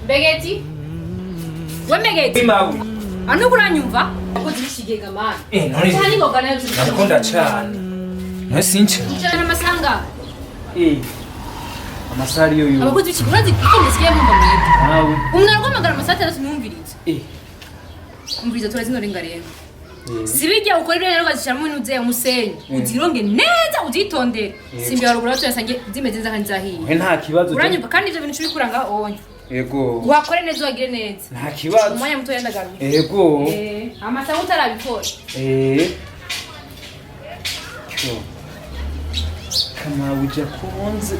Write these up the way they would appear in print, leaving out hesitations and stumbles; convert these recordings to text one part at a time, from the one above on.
Begeti? We Begeti? Mawe. Anu kuranyumva? Ko zishigega man. None. Cyane ngoga nayo zishigega. Nakunda cyane. Ntasinche. Cyane amasanga. Amasari yo. Abakozi b'ikigurazi kwitondesiye mu mbamwete. Nawe. Umwana rwamagara amasati aratumumviriza. Umviriza turazino renga rero. Sibijya ukora ibyo rero bazishiramo inuze umusenyi. Uzironge neza uzitondere. Simbi harugura tuyasange zimeze neza kandi zahiye. Nta kibazo. Uranyumva kandi ivyo bintu cyo bikuranga onye. Yego. Wakore neza wagire neza. Nta kibazo. Umwanya muto yandagaruka. Yego. Amasaha utarabikora. Cyo. Kama uja konze.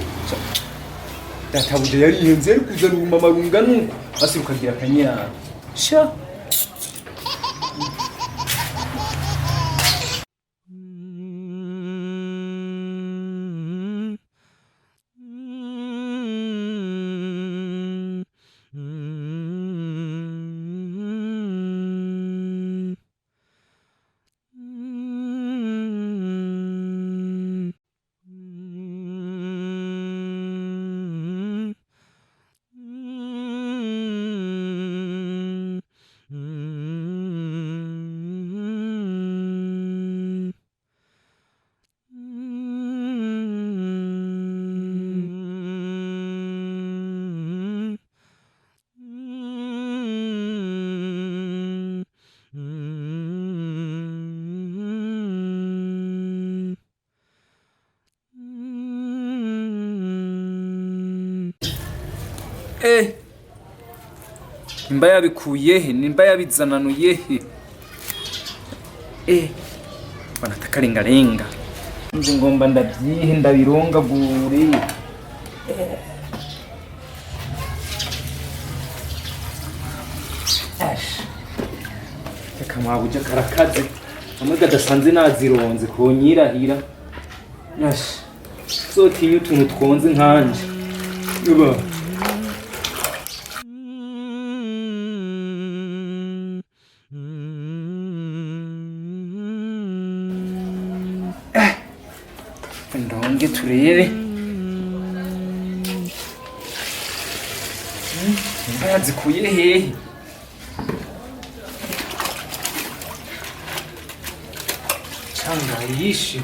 Databuja yari yenze ari kuzana umama rungano basirukagira kanya. Sha. Nimba yabikuye he? Nimba yabizananuye he? Banataka renga. Nzi ngomba ndabyihe ndabironga gure. Kama buja karakaze. Amwe gadasanze nazironze konyirahira. Sotinya utuntu twonze nkanje. Yuba. Ndonge turebe. Yazikuye hehe? Changa yishi.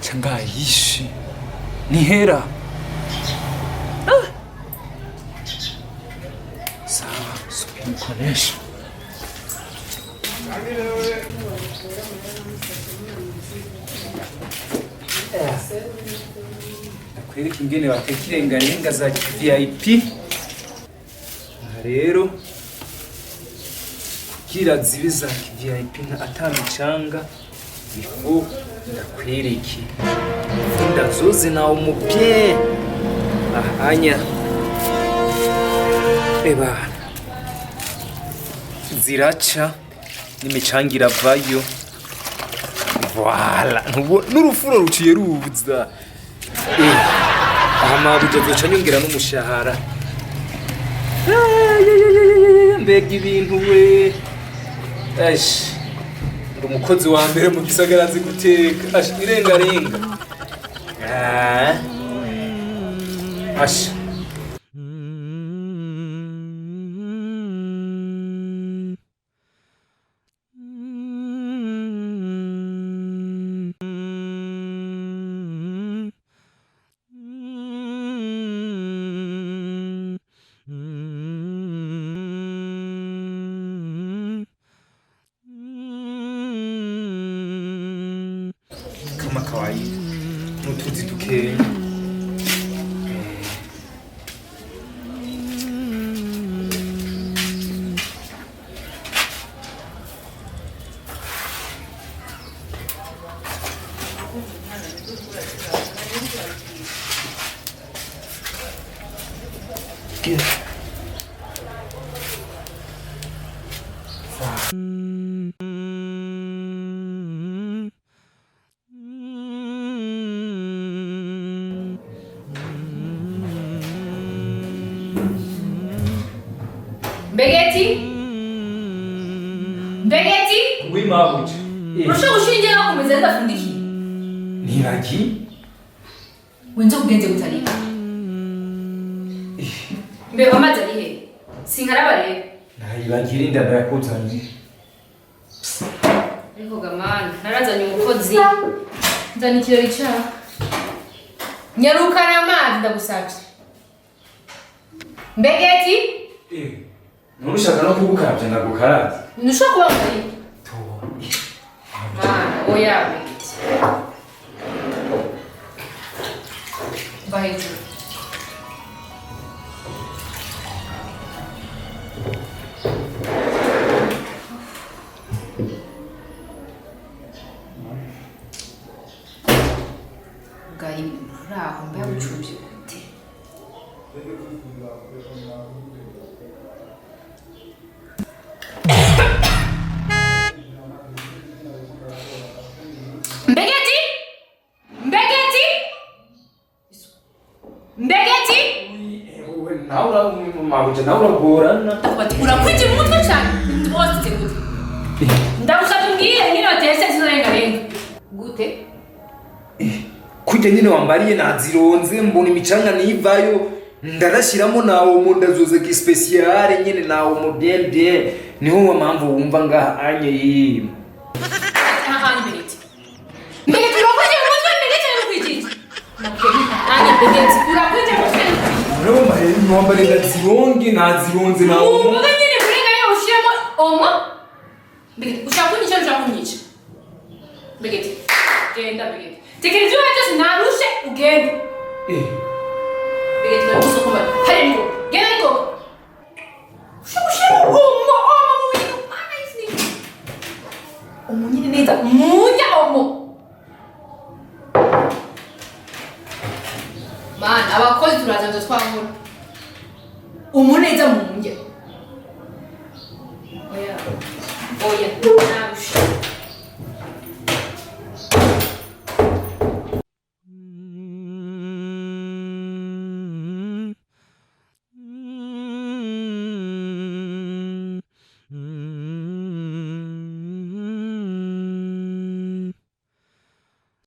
Changa yishi. Ni hera. Sawa, supi mkonesha. Nakwereka ingene batekira ingarenga za VIP. Rero kira zibe za VIP na atamicanga ifu ndakwereke. Ndazoze nawo mupye. Ahanya. Ziraca n'imicangira vayo. Voilà. N'urufuro ruciye rubuza. Aha buja zoca nyongera n'umushahara. Mbega ibintu we. Umukozi wa mbere mu gisagara azi guteka. Irenga. Kama kawaida. Mutuzi tukenya. Begeti? Oui, mabuja. Urashaka gushingira nakomeza ndafundikiye. Nibagi? wenze kugenze gutarika mbe wamaze ari he sinkaraba rero Nayibagira indanda yakuzanye. ariko gamana narazanye umukozi nzana ikirori cyawe nyarukana amazi ndagusabye mbegeti Nurushaka no kugukarabya ndagukarabye. ntushobora kuba muri To. oya mbegeti va hejuru gari raho mbe ucubye gute mbegeti mbegeti mbegeti Naura mawuje naura gorana. urakwije mu mutwe cyane ndibose gute ndagusabye mbwire nyine watese zizorengarenga gute Kujya nyine wambariye nazironze mbona imicanga nivayo ndarashiramo nawo mu ndazoze ki special nyine nawo mu bien bien niho mpamvu wumva nga anye yi. aha mbegeti mbegeti urakwije mu mutwe mbegeti urakwije anye mbegeti urakwije mu mutwe Rero maheri mwambare ndazironge nazironze nawo. Mboga nyine kurenga yo ushiramo omo mbegeti ushaka kunyica ushaka kunyica mbegeti genda mbegeti tekereza iyo wajyose narushe ugende mbegeti naguze kuba hari ngo genda ariko ushaka omo mu bintu omo nyine neza mujya omo man abakozi turaza ngo twabona umuneza mu njye oya oya